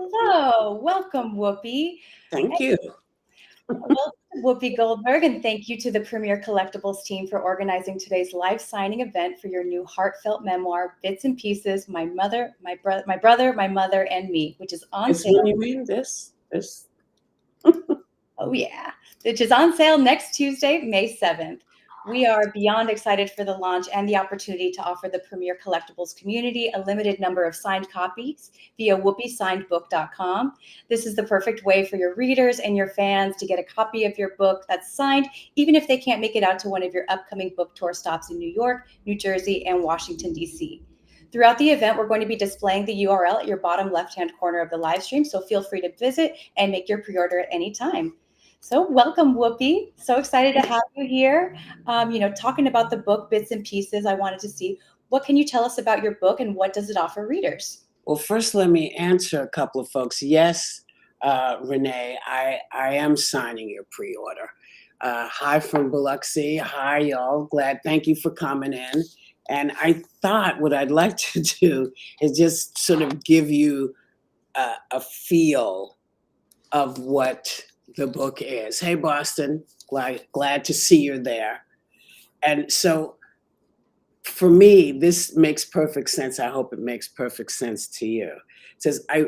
Hello, welcome, Whoopi. Thank you. Welcome to Whoopi Goldberg, and thank you to the Premier Collectibles team for organizing today's live signing event for your new heartfelt memoir, Bits and Pieces, My Mother, My Brother, My Mother, and Me, which is on It's sale. when you mean this. Oh, yeah, which is on sale next Tuesday, May 7th. We are beyond excited for the launch and the opportunity to offer the Premier Collectibles community a limited number of signed copies via whoopisignedbook.com. This is the perfect way for your readers and your fans to get a copy of your book that's signed, even if they can't make it out to one of your upcoming book tour stops in New York, New Jersey, and Washington, D.C. Throughout the event, we're going to be displaying the URL at your bottom left-hand corner of the live stream, so feel free to visit and make your pre-order at any time. So welcome, Whoopi. So excited to have you here. Talking about the book Bits and Pieces, I wanted to see, what can you tell us about your book and what does it offer readers? Well, first, let me answer a couple of folks. Yes, Renee, I am signing your pre-order. Hi from Biloxi. Hi, y'all. Thank you for coming in. And I thought what I'd like to do is just sort of give you a feel of what the book is. Hey, Boston, glad to see you're there. And so for me, this makes perfect sense. I hope it makes perfect sense to you. It says, I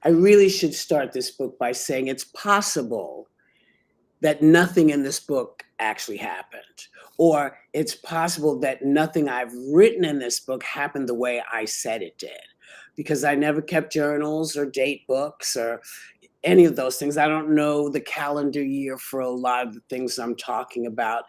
really should start this book by saying it's possible that nothing in this book actually happened, or it's possible that nothing I've written in this book happened the way I said it did, because I never kept journals or date books or any of those things. I don't know the calendar year for a lot of the things I'm talking about,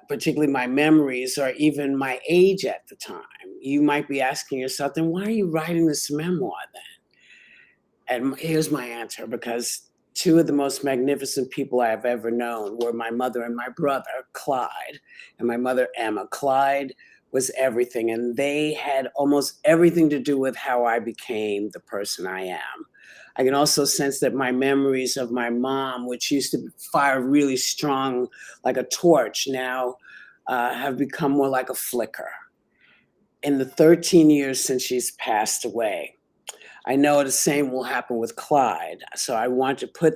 particularly my memories or even my age at the time. You might be asking yourself, then why are you writing this memoir then? And here's my answer: because two of the most magnificent people I have ever known were my mother and my brother, Clyde, and my mother, Emma. Clyde was everything, and they had almost everything to do with how I became the person I am. I can also sense that my memories of my mom, which used to fire really strong like a torch, now have become more like a flicker. In the 13 years since she's passed away, I know the same will happen with Clyde. So I want to put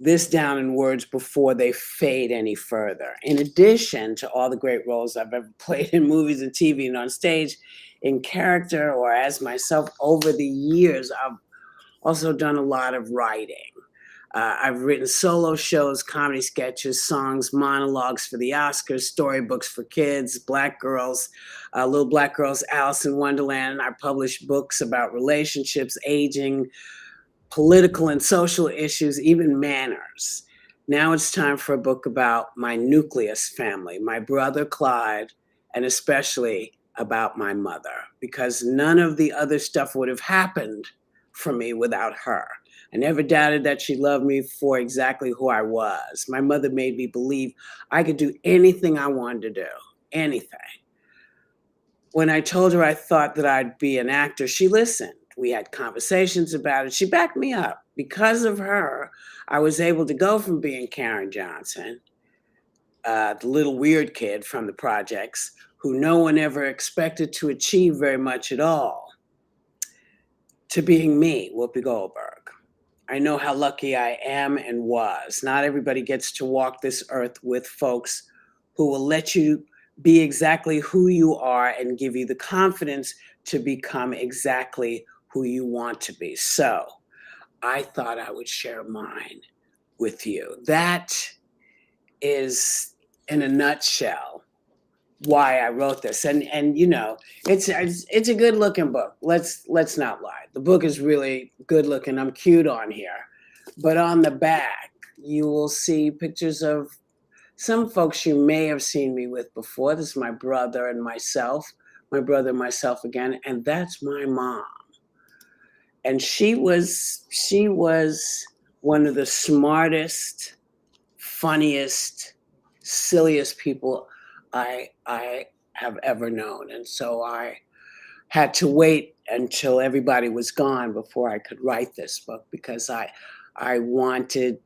this down in words before they fade any further. In addition to all the great roles I've ever played in movies and TV and on stage, in character or as myself over the years, I've also done a lot of writing. I've written solo shows, comedy sketches, songs, monologues for the Oscars, storybooks for kids, Black girls, little Black girls, Alice in Wonderland. I published books about relationships, aging, political and social issues, even manners. Now it's time for a book about my nucleus family, my brother Clyde, and especially about my mother, because none of the other stuff would have happened for me without her. I never doubted that she loved me for exactly who I was. My mother made me believe I could do anything I wanted to do, anything. When I told her I thought that I'd be an actor, she listened. We had conversations about it. She backed me up. Because of her, I was able to go from being Caryn Johnson, the little weird kid from the projects, who no one ever expected to achieve very much at all, to being me, Whoopi Goldberg. I know how lucky I am and was. Not everybody gets to walk this earth with folks who will let you be exactly who you are and give you the confidence to become exactly who you want to be. So I thought I would share mine with you. That is, in a nutshell, why I wrote this. And you know, it's a good looking book. Let's not lie. The book is really good looking. I'm cute on here. But on the back, you will see pictures of some folks you may have seen me with before. This is my brother and myself, my brother and myself again, and that's my mom. And she was one of the smartest, funniest, silliest people I have ever known. And so I had to wait until everybody was gone before I could write this book, because I wanted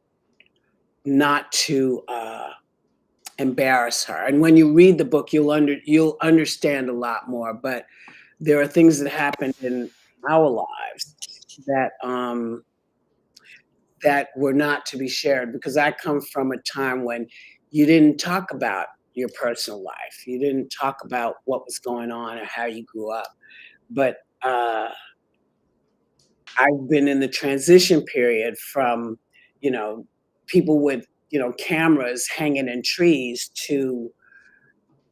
not to embarrass her. And when you read the book, you'll understand a lot more. But there are things that happened in our lives that were not to be shared, because I come from a time when you didn't talk about your personal life. You didn't talk about what was going on or how you grew up. But I've been in the transition period from, you know, people with, cameras hanging in trees to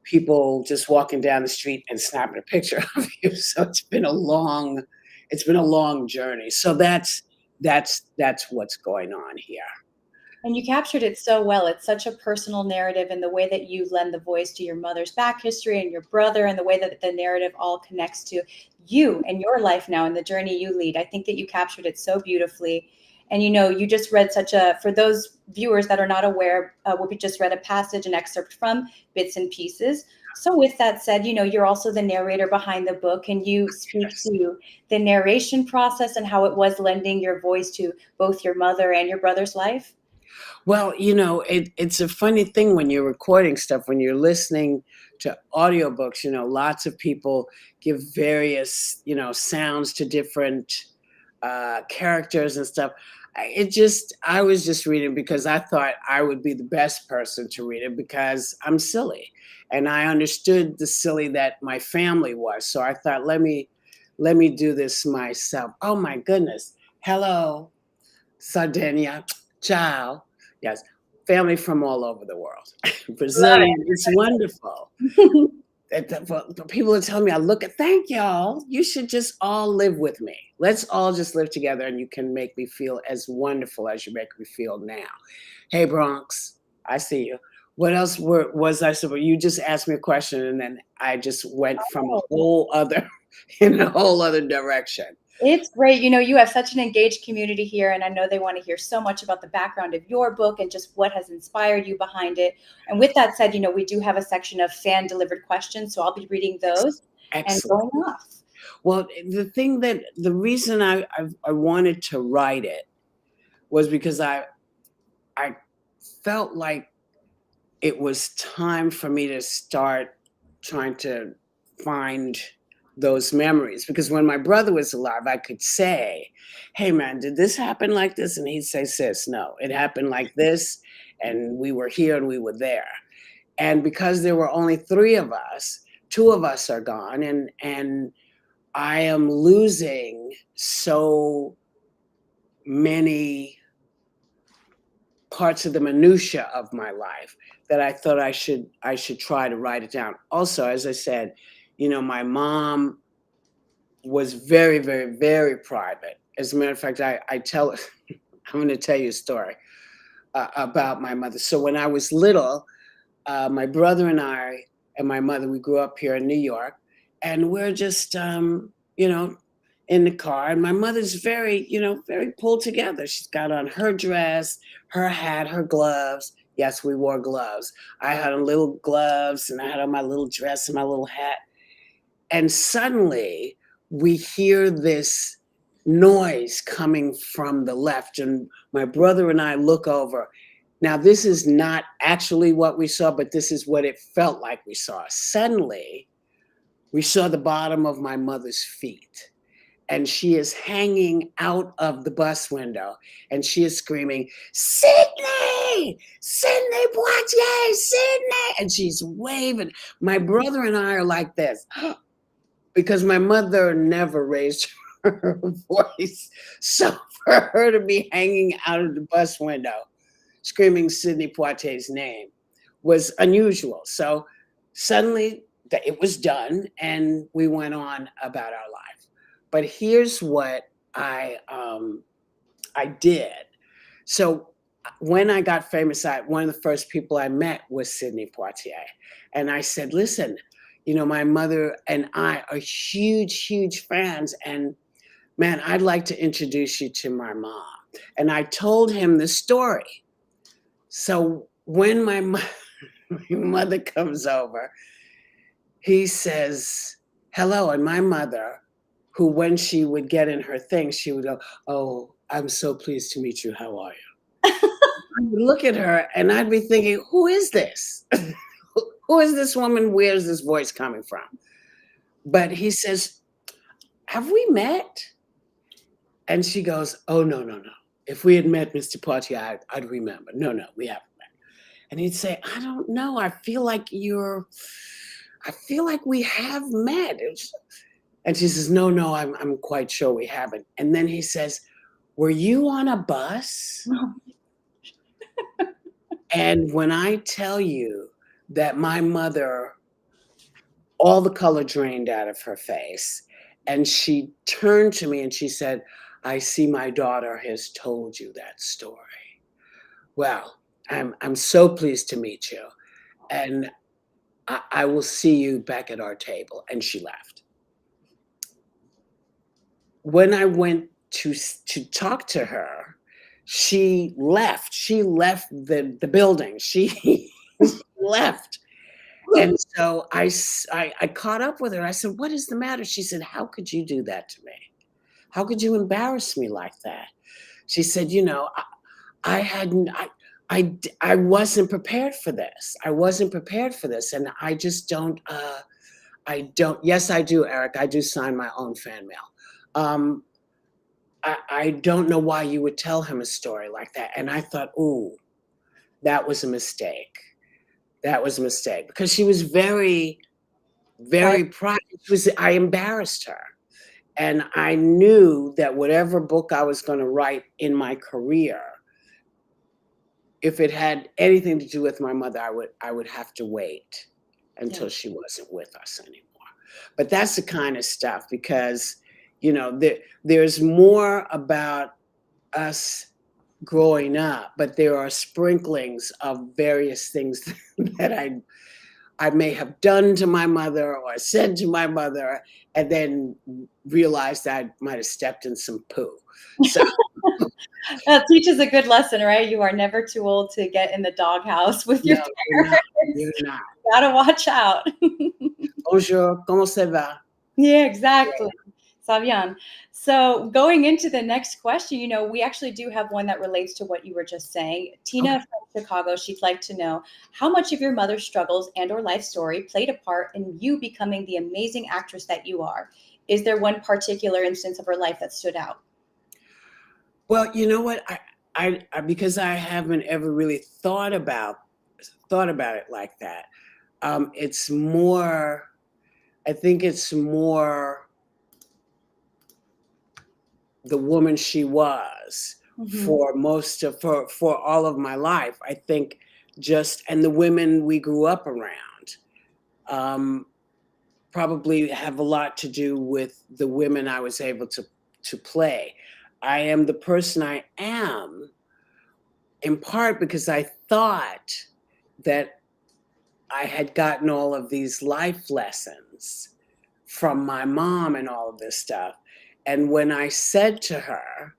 people just walking down the street and snapping a picture of you. So it's been a long journey. So that's what's going on here. And you captured it so well. It's such a personal narrative, and the way that you lend the voice to your mother's back history and your brother, and the way that the narrative all connects to you and your life now and the journey you lead. I think that you captured it so beautifully. And you just read for those viewers that are not aware, we just read a passage, an excerpt from Bits and Pieces. So with that said, you're also the narrator behind the book, and you speak Yes. to the narration process and how it was lending your voice to both your mother and your brother's life. Well, it's a funny thing when you're recording stuff, when you're listening to audiobooks, lots of people give various, sounds to different characters and stuff. I was just reading because I thought I would be the best person to read it because I'm silly. And I understood the silly that my family was. So I thought, let me do this myself. Oh my goodness. Hello, Sardinia, ciao. Yes, family from all over the world. Love Brazilian, it's wonderful. it. People are telling me, thank y'all. You should just all live with me. Let's all just live together and you can make me feel as wonderful as you make me feel now. Hey, Bronx, I see you. What else was I supposed? You just asked me a question and then I just went from a Oh, whole other, in a whole other direction. it's great. You have such an engaged community here, and I know they want to hear so much about the background of your book and just what has inspired you behind it. And with that said, we do have a section of fan delivered questions, so I'll be reading those and Excellent. going off. Well, the reason I wanted to write it was because I felt like it was time for me to start trying to find those memories, because when my brother was alive, I could say, "Hey man, did this happen like this?" And he'd say, "Sis, no, it happened like this, and we were here and we were there." And because there were only three of us, two of us are gone, and I am losing so many parts of the minutia of my life that I thought I should try to write it down. Also, as I said, my mom was very, very, very private. As a matter of fact, I tell I'm going to tell you a story about my mother. So when I was little, my brother and I and my mother, we grew up here in New York, and we're just in the car, and my mother's very, very pulled together. She's got on her dress, her hat, her gloves. Yes, we wore gloves. I had on little gloves and I had on my little dress and my little hat. And suddenly we hear this noise coming from the left. And my brother and I look over. Now, this is not actually what we saw, but this is what it felt like we saw. Suddenly, we saw the bottom of my mother's feet, and she is hanging out of the bus window and she is screaming, "Sidney! Sidney Poitier! Sidney!" And she's waving. My brother and I are like this because my mother never raised her voice. So for her to be hanging out of the bus window screaming Sidney Poitier's name was unusual. So suddenly it was done and we went on about our life. But here's what I did. So when I got famous, one of the first people I met was Sidney Poitier, and I said, "Listen, my mother and I are huge, huge fans, and man, I'd like to introduce you to my mom." And I told him the story. So when my mother comes over, he says, "Hello," and my mother, who when she would get in her thing, she would go, "Oh, I'm so pleased to meet you. How are you?" I would look at her and I'd be thinking, who is this? Who is this woman? Where's this voice coming from? But he says, have we met? And she goes, oh, no, no, no. If we had met Mr. Poitier, I'd remember. No, no, we haven't met. And he'd say, I don't know. I feel like we have met. And she says, no, no, I'm quite sure we haven't. And then he says, were you on a bus? And when I tell you that my mother, all the color drained out of her face, and she turned to me and she said, I see my daughter has told you that story. Well, I'm so pleased to meet you. And I will see you back at our table. And she left. When I went to talk to her, she left. She left the building. She left. And so I caught up with her. I said, what is the matter? She said, how could you do that to me? How could you embarrass me like that? She said, you know, I wasn't prepared for this. I wasn't prepared for this. And I just don't, yes, I do, Eric. I do sign my own fan mail. I don't know why you would tell him a story like that. And I thought, ooh, that was a mistake. That was a mistake because she was very, very proud. I embarrassed her. And I knew that whatever book I was going to write in my career, if it had anything to do with my mother, I would have to wait until she wasn't with us anymore. But that's the kind of stuff because, you know, there's more about us growing up, but there are sprinklings of various things that I may have done to my mother or said to my mother, and then realized that I might have stepped in some poo. So That teaches a good lesson, right? You are never too old to get in the doghouse with your parents. You're not. Gotta watch out. Bonjour, comment ça va? Yeah, exactly. Ça vient. So going into the next question, you know, we actually do have one that relates to what you were just saying. Tina from Chicago, she'd like to know how much of your mother's struggles and or life story played a part in you becoming the amazing actress that you are. Is there one particular instance of her life that stood out? Well, you know what? I because I haven't ever really thought about it like that. It's more. I think it's more the woman she was for all of my life. I think and the women we grew up around probably have a lot to do with the women I was able to play. I am the person I am in part because I thought that I had gotten all of these life lessons from my mom and all of this stuff. And when I said to her,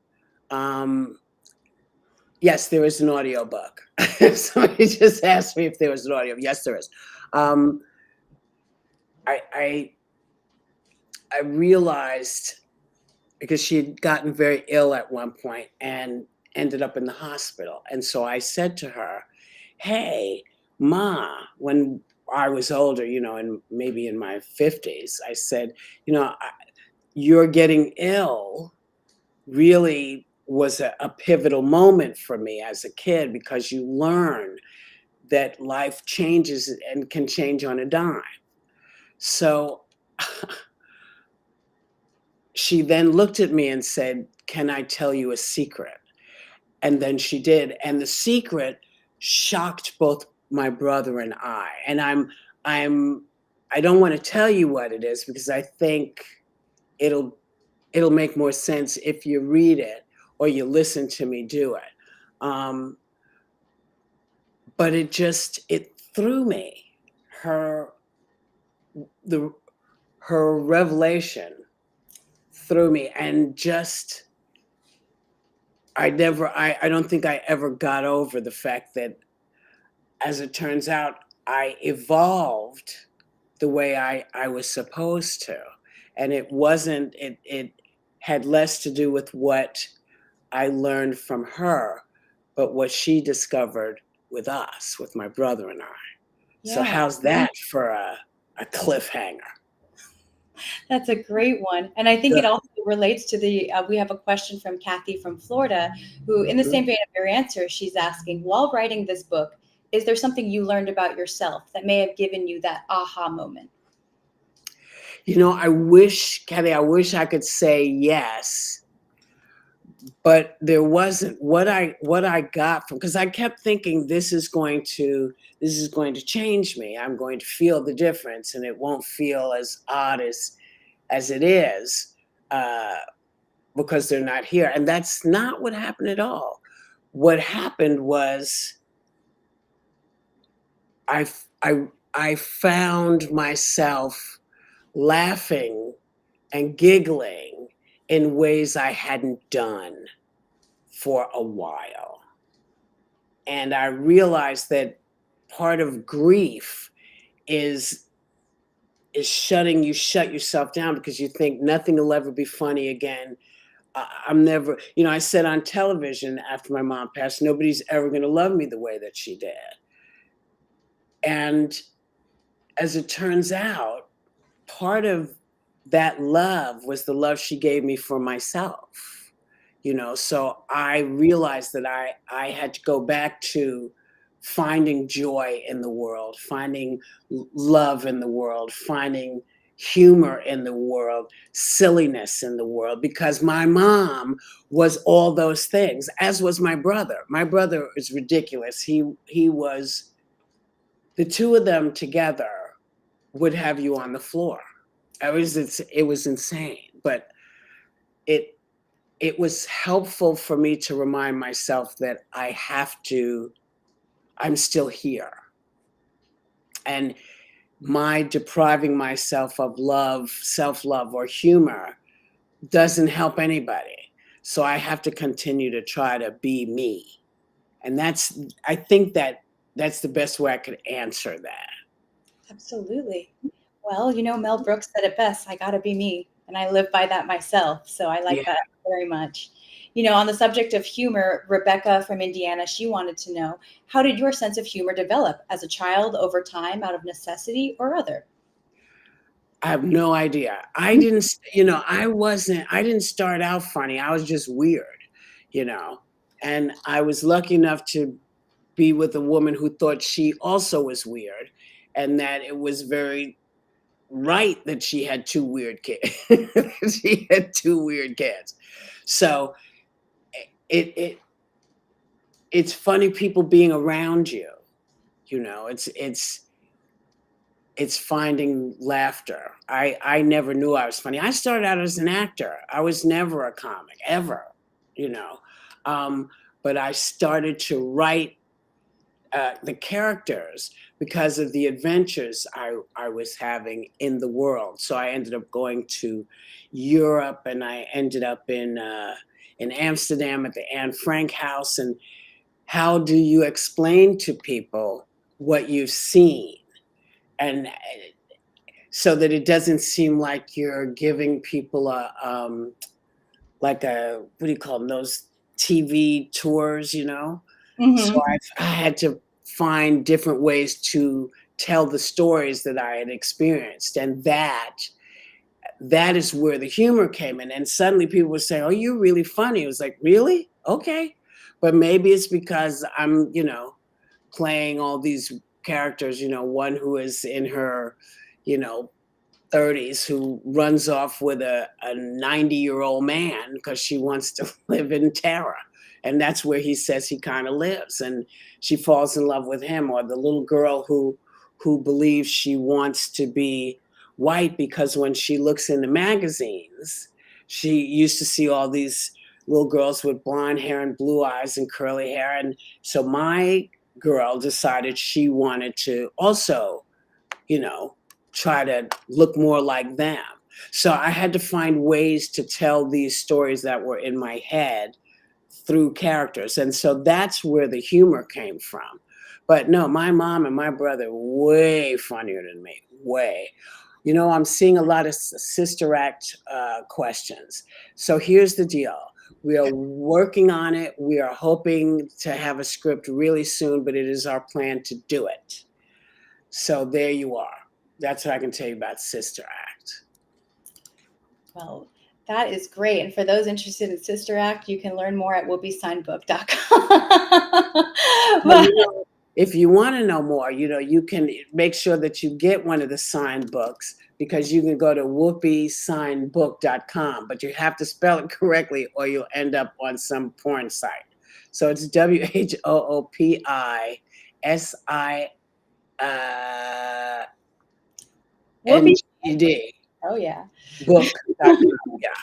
yes, there is an audiobook. Somebody just asked me if there was an audio. Yes, there is. I realized because she had gotten very ill at one point and ended up in the hospital. And so I said to her, hey, Ma, when I was older, you know, and maybe in my 50s, I said, you know, you're getting ill really was a pivotal moment for me as a kid because you learn that life changes and can change on a dime. So she then looked at me and said, can I tell you a secret? And then she did. And the secret shocked both my brother and I. And I don't want to tell you what it is because I think it'll make more sense if you read it or you listen to me do it. But it threw me. Her revelation threw me, and just I don't think I ever got over the fact that, as it turns out, I evolved the way I was supposed to. And it had less to do with what I learned from her, but what she discovered with us, with my brother and I. Yeah. So how's that for a cliffhanger? That's a great one. And I think Yeah. it also relates to we have a question from Kathy from Florida, who, in the same vein of your answer, she's asking, while writing this book, is there something you learned about yourself that may have given you that aha moment? I wish, Kathy, I wish I could say yes, but there wasn't. What I got from, because I kept thinking this is going to change me. I'm going to feel the difference, and it won't feel as odd as it is, uh, because they're not here. And that's not what happened at all. What happened was I f- I found myself laughing and giggling in ways I hadn't done for a while. And I realized that part of grief is you shut yourself down because you think nothing will ever be funny again. I'm never, I said on television after my mom passed, nobody's ever going to love me the way that she did. And as it turns out, part of that love was the love she gave me for myself. So I realized that I had to go back to finding joy in the world, finding love in the world, finding humor in the world, silliness in the world, because my mom was all those things, as was my brother. My brother is ridiculous. He was, the two of them together would have you on the floor. It was insane, but it it was helpful for me to remind myself that I'm still here. And my depriving myself of love, self-love, or humor doesn't help anybody. So I have to continue to try to be me. And I think that's the best way I could answer that. Absolutely. Well, Mel Brooks said it best, I gotta be me. And I live by that myself. So I like Yeah. that very much. On the subject of humor, Rebecca from Indiana, she wanted to know, how did your sense of humor develop as a child, over time, out of necessity or other? I have no idea. I didn't start out funny. I was just weird, you know. And I was lucky enough to be with a woman who thought she also was weird, and that it was very right that she had two weird kids. She had two weird kids. So it it's funny people being around you. It's finding laughter. I never knew I was funny. I started out as an actor. I was never a comic ever, you know. Um, but I started to write the characters because of the adventures I was having in the world. So I ended up going to Europe, and I ended up in Amsterdam at the Anne Frank house. And how do you explain to people what you've seen? And so that it doesn't seem like you're giving people like a, what do you call them, those TV tours, So Hmm. I had to find different ways to tell the stories that I had experienced, and that is where the humor came in. And suddenly people were saying, "Oh, you're really funny." It was like, "Really? Okay." But maybe it's because I'm, playing all these characters, one who is in her, you know, 30s, who runs off with a 90-year-old man because she wants to live in terror. And that's where he says he kind of lives. And she falls in love with him. Or the little girl who believes she wants to be white because when she looks in the magazines, she used to see all these little girls with blonde hair and blue eyes and curly hair. And so my girl decided she wanted to also, you know, try to look more like them. So I had to find ways to tell these stories that were in my head through characters. And so that's where the humor came from. But no, my mom and my brother way funnier than me, way. I'm seeing a lot of sister act questions. So here's the deal. We are working on it. We are hoping to have a script really soon, but it is our plan to do it. So there you are. That's what I can tell you about Sister Act. Well, that is great. And for those interested in Sister Act, you can learn more at whoopisignbook.com. Well, if you want to know more, you can make sure that you get one of the signed books, because you can go to whoopisignbook.com, but you have to spell it correctly or you'll end up on some porn site. So it's WHOOPISINGED Oh, yeah. book.com. Yeah.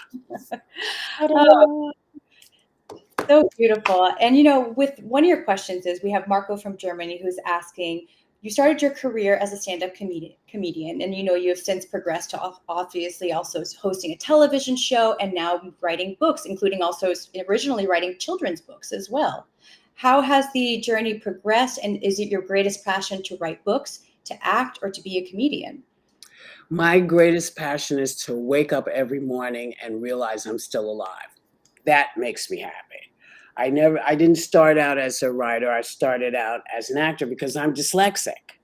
So beautiful. And, with one of your questions is, we have Marco from Germany who's asking, you started your career as a stand-up comedian, and, you have since progressed to obviously also hosting a television show and now writing books, including also originally writing children's books as well. How has the journey progressed, and is it your greatest passion to write books, to act, or to be a comedian? My greatest passion is to wake up every morning and realize I'm still alive. That makes me happy. I didn't start out as a writer. I started out as an actor because I'm dyslexic.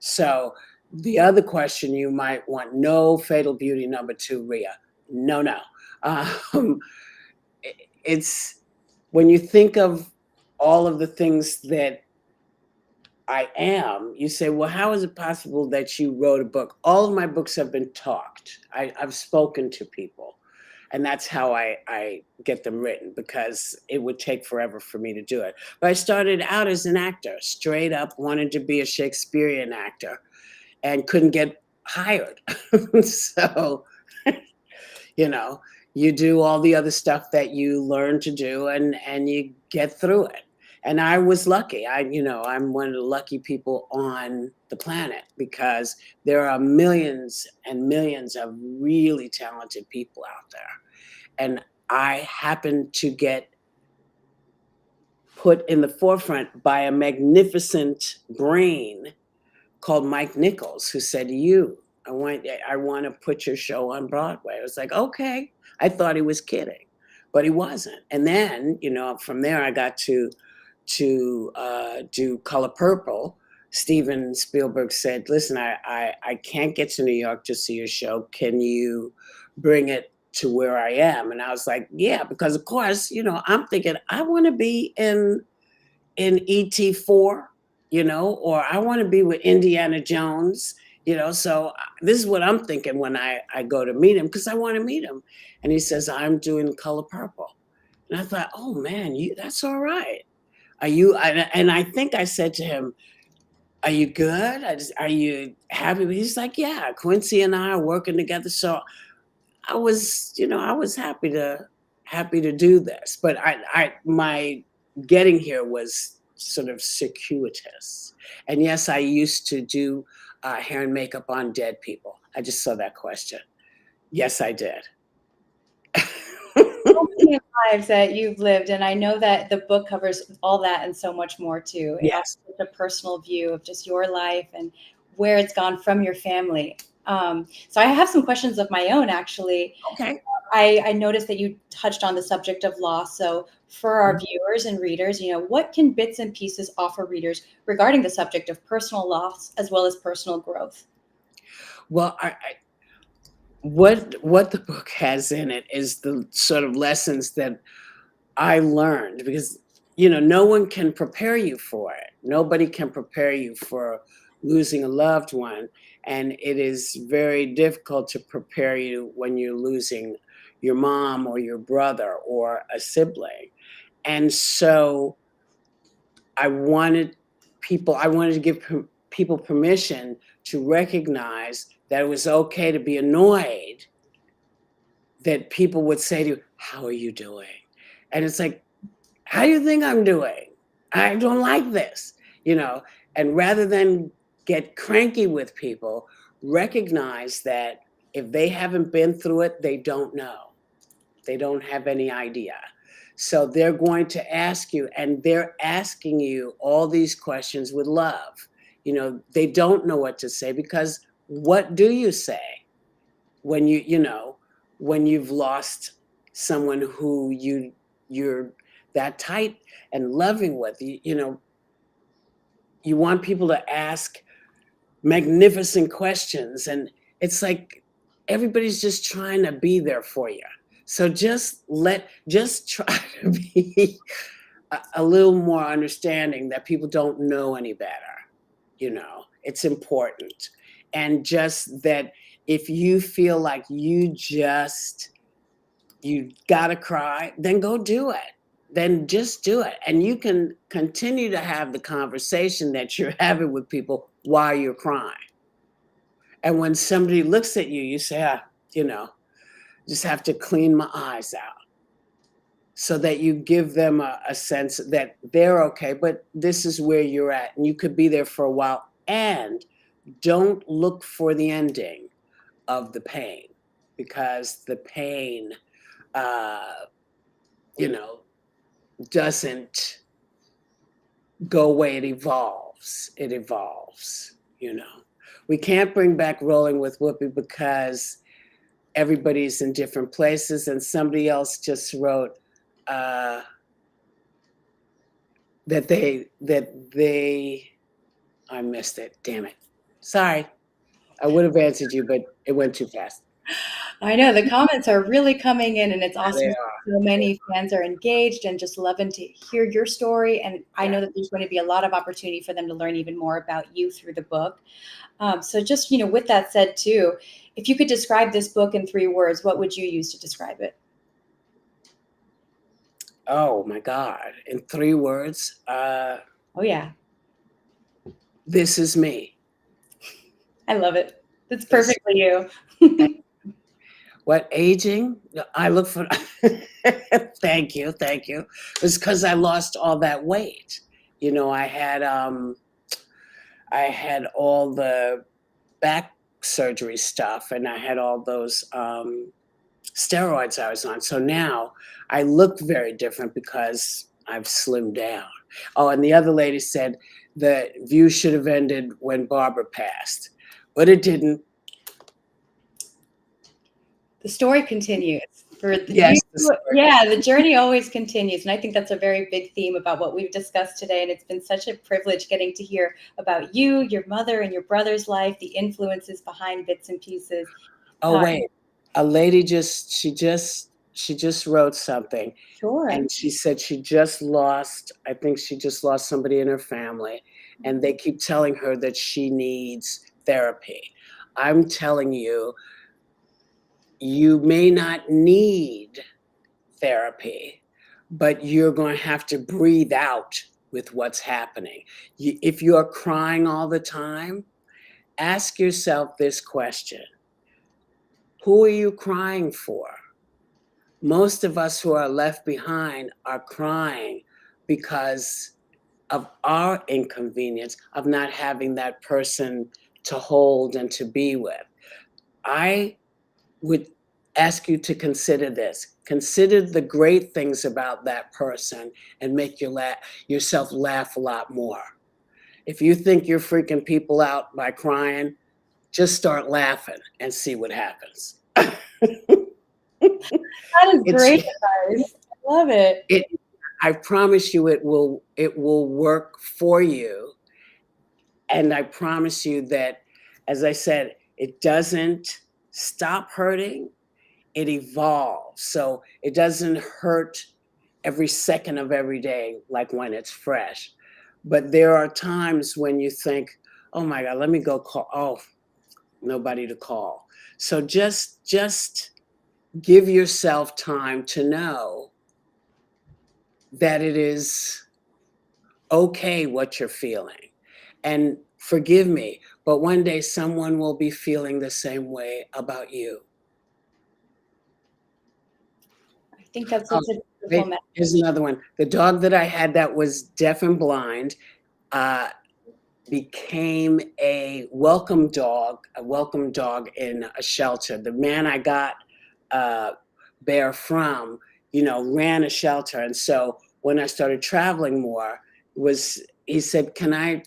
So the other question you might want, no fatal beauty number 2, Rhea. No. It's when you think of all of the things that I am, you say, well, how is it possible that you wrote a book? All of my books have been talked. I've spoken to people. And that's how I get them written, because it would take forever for me to do it. But I started out as an actor, straight up wanted to be a Shakespearean actor and couldn't get hired. So, you do all the other stuff that you learn to do, and you get through it. And I was lucky. I'm one of the lucky people on the planet, because there are millions and millions of really talented people out there. And I happened to get put in the forefront by a magnificent brain called Mike Nichols, who said, I want to put your show on Broadway. I was like, okay. I thought he was kidding, but he wasn't. And then, from there I got to do Color Purple. Steven Spielberg said, listen, I can't get to New York to see your show. Can you bring it to where I am? And I was like, yeah, because of course, I'm thinking I want to be in ET4, or I want to be with Indiana Jones, so this is what I'm thinking when I go to meet him, because I want to meet him. And he says, I'm doing Color Purple. And I thought, oh man, that's all right. Are you, and I think I said to him, are you good? Are you happy? He's like, yeah, Quincy and I are working together. So I was happy to do this. But my getting here was sort of circuitous. And yes, I used to do hair and makeup on dead people. I just saw that question. Yes, I did. So many lives that you've lived, and I know that the book covers all that and so much more too. Yes. The personal view of just your life and where it's gone from your family. So I have some questions of my own, actually. Okay. I noticed that you touched on the subject of loss. So for our viewers and readers, what can bits and pieces offer readers regarding the subject of personal loss as well as personal growth? Well, what the book has in it is the sort of lessons that I learned, because no one can prepare you for it. Nobody can prepare you for losing a loved one, and it is very difficult to prepare you when you're losing your mom or your brother or a sibling. And so I wanted to give people permission to recognize that it was okay to be annoyed that people would say to you, how are you doing? And it's like, how do you think I'm doing? I don't like this, and rather than get cranky with people, recognize that if they haven't been through it, they don't know. They don't have any idea. So they're going to ask you, and they're asking you all these questions with love. They don't know what to say, because what do you say when when you've lost someone who you're that tight and loving with? You want people to ask magnificent questions, and it's like everybody's just trying to be there for you. So just try to be a little more understanding that people don't know any better. It's important. And just that if you feel like you gotta cry, then go do it. Then just do it. And you can continue to have the conversation that you're having with people while you're crying. And when somebody looks at you, you say, just have to clean my eyes out. So that you give them a sense that they're okay, but this is where you're at. And you could be there for a while. And don't look for the ending of the pain, because the pain, doesn't go away. It evolves. We can't bring back Rolling with Whoopi because everybody's in different places. And somebody else just wrote that I missed it. Damn it. Sorry. I would have answered you, but it went too fast. I know the comments are really coming in, and it's awesome. They So many fans are engaged and just loving to hear your story. And I know that there's going to be a lot of opportunity for them to learn even more about you through the book. So just, with that said too, if you could describe this book in 3 words, what would you use to describe it? Oh my God. In 3 words. Oh yeah. This is me. I love it. That's perfectly you. What, aging? I look for, thank you. It's because I lost all that weight. I had all the back surgery stuff, and I had all those steroids I was on. So now I look very different because I've slimmed down. Oh, and the other lady said the view should have ended when Barbara passed, but it didn't. The story continues. Yes. The journey always continues. And I think that's a very big theme about what we've discussed today. And it's been such a privilege getting to hear about you, your mother, and your brother's life, the influences behind Bits and Pieces. Oh, wait. A lady she just wrote something. Sure. And she said she just lost somebody in her family. And they keep telling her that she needs therapy. I'm telling you, you may not need therapy, but you're going to have to breathe out with what's happening. If you're crying all the time, ask yourself this question: who are you crying for? Most of us who are left behind are crying because of our inconvenience of not having that person to hold and to be with. I would ask you to consider this. Consider the great things about that person and make yourself laugh a lot more. If you think you're freaking people out by crying, just start laughing and see what happens. That is great advice. I love it. I promise you it will work for you. And I promise you that, as I said, it doesn't stop hurting, it evolves. So it doesn't hurt every second of every day like when it's fresh. But there are times when you think, oh my God, let me go call. Oh, nobody to call. So just give yourself time to know that it is okay what you're feeling. And forgive me, but one day someone will be feeling the same way about you. I think that's such a beautiful message. Here's another one. The dog that I had that was deaf and blind became a welcome dog in a shelter. The man I got Bear from, ran a shelter. And so when I started traveling more, he said, can I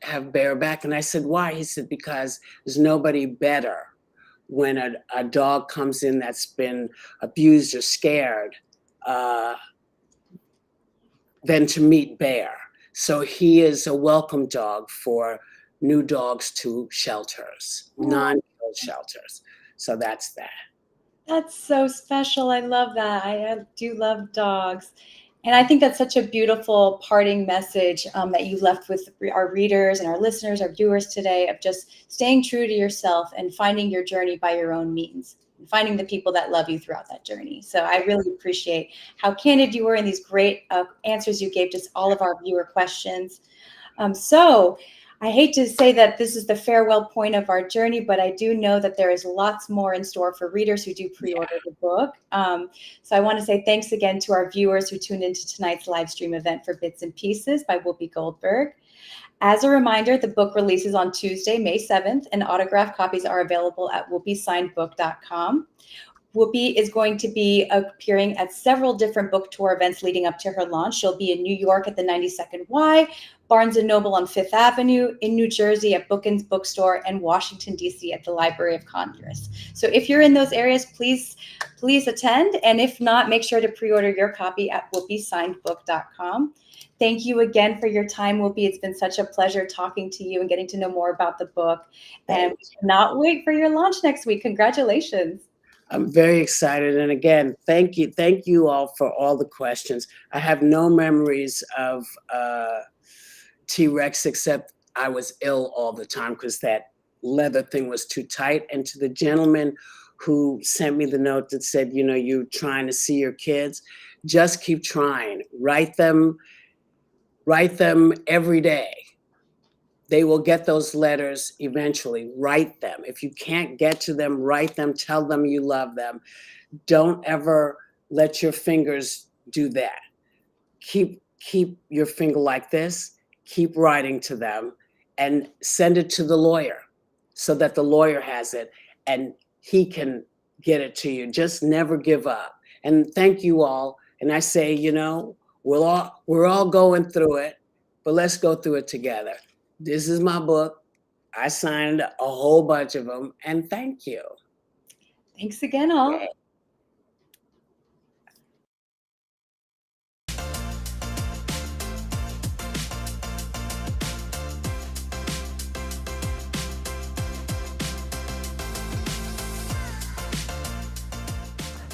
have Bear back? And I said, why? He said, because there's nobody better when a dog comes in that's been abused or scared than to meet Bear. So he is a welcome dog for new dogs to shelters, non-killed shelters. So that's that. That's so special. I love that. I do love dogs. And I think that's such a beautiful parting message that you left with our readers and our listeners, our viewers today, of just staying true to yourself and finding your journey by your own means, and finding the people that love you throughout that journey. So I really appreciate how candid you were and these great answers you gave to all of our viewer questions. So I hate to say that this is the farewell point of our journey, but I do know that there is lots more in store for readers who do pre-order the book. So I want to say thanks again to our viewers who tuned into tonight's live stream event for Bits and Pieces by Whoopi Goldberg. As a reminder, the book releases on Tuesday, May 7th, and autographed copies are available at whoopisignedbook.com. Whoopi is going to be appearing at several different book tour events leading up to her launch. She'll be in New York at the 92nd Y, Barnes & Noble on Fifth Avenue, in New Jersey at Bookins Bookstore, and Washington, D.C. at the Library of Congress. So if you're in those areas, please attend. And if not, make sure to pre-order your copy at whoopisignedbook.com. Thank you again for your time, Whoopi. It's been such a pleasure talking to you and getting to know more about the book. And we cannot wait for your launch next week. Congratulations. I'm very excited. And again, thank you all for all the questions. I have no memories of T-Rex, except I was ill all the time because that leather thing was too tight. And to the gentleman who sent me the note that said, you know, you're trying to see your kids, just keep trying. Write them every day. They will get those letters eventually. Write them. If you can't get to them, write them. Tell them you love them. Don't ever let your fingers do that. Keep your finger like this. Keep writing to them and send it to the lawyer so that the lawyer has it and he can get it to you. Just never give up. And thank you all. And I say, you know, we're all going through it, but let's go through it together. This is my book. I signed a whole bunch of them, and thank you. Thanks again, all. Okay.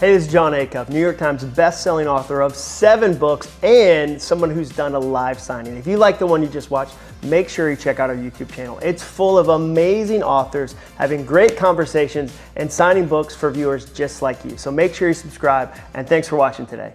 Hey, this is John Acuff, New York Times best-selling author of 7 books and someone who's done a live signing. If you like the one you just watched, make sure you check out our YouTube channel. It's full of amazing authors having great conversations and signing books for viewers just like you. So make sure you subscribe, and thanks for watching today.